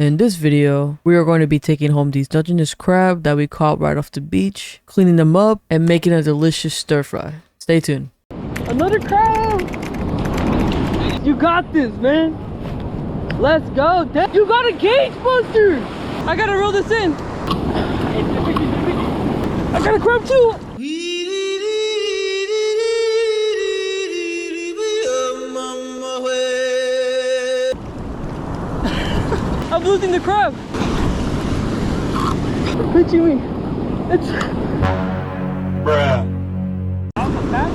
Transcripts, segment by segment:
In this video, we are going to be taking home these Dungeness crab that we caught right off the beach, cleaning them up, and making a delicious stir fry. Stay tuned. Another crab! You got this, man! Let's go! You got a gauge buster! I gotta roll this in! I got a crab too! I'm losing the crab. They're pinching me. It's... Bruh.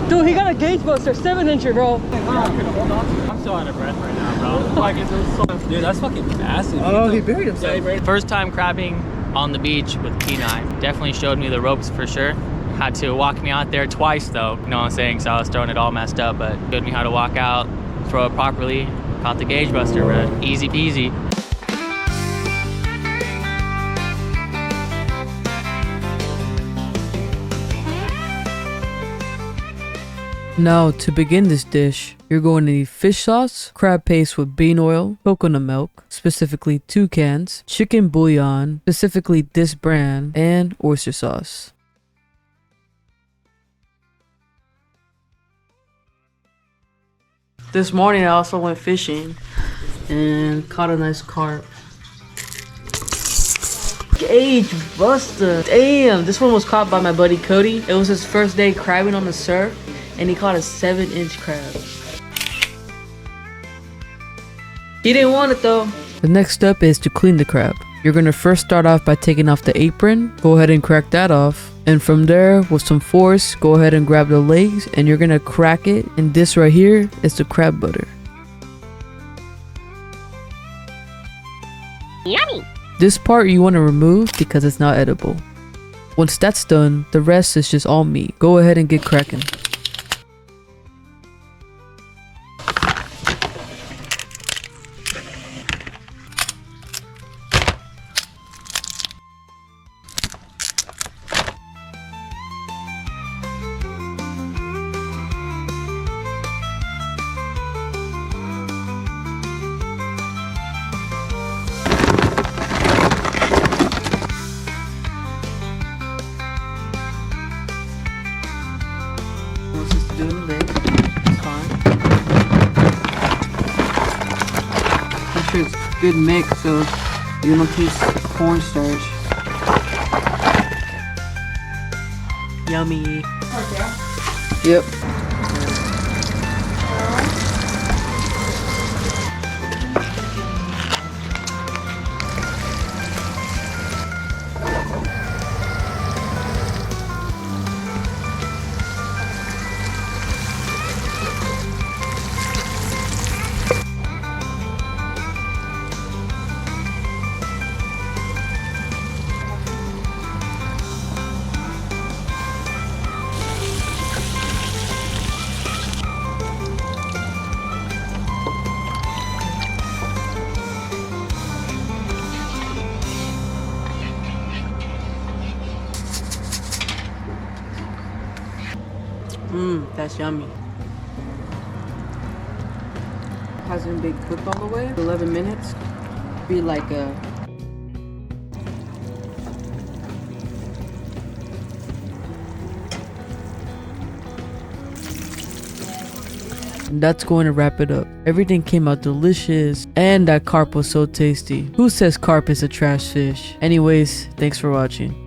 Dude, he got a gauge buster, 7-incher, bro. I'm so out of breath right now, bro. Dude, that's fucking massive. Oh, he buried himself. Yeah, First time crabbing on the beach with P9. Definitely showed me the ropes for sure. Had to walk me out there twice though, you know what I'm saying? So I was throwing it all messed up, but showed me how to walk out, throw it properly, caught the gauge buster, bro. Easy peasy. Now, to begin this dish, you're going to need fish sauce, crab paste with bean oil, coconut milk, specifically 2 cans, chicken bouillon, specifically this brand, and oyster sauce. This morning I also went fishing and caught a nice carp. Gauge buster. Damn, this one was caught by my buddy Cody. It was his first day crabbing on the surf and he caught a 7-inch crab. He didn't want it though. The next step is to clean the crab. You're gonna first start off by taking off the apron. Go ahead and crack that off. And from there, with some force, go ahead and grab the legs and you're gonna crack it. And this right here is the crab butter. Yummy! This part you want to remove because it's not edible. Once that's done, the rest is just all meat. Go ahead and get cracking. Doing the leg. It's fine. Make sure it's good mix so you don't taste cornstarch. Yummy. Okay. Yep. That's yummy. Hasn't been cooked all the way. 11 minutes. Be like a... And that's going to wrap it up. Everything came out delicious and that carp was so tasty. Who says carp is a trash fish? Anyways, thanks for watching.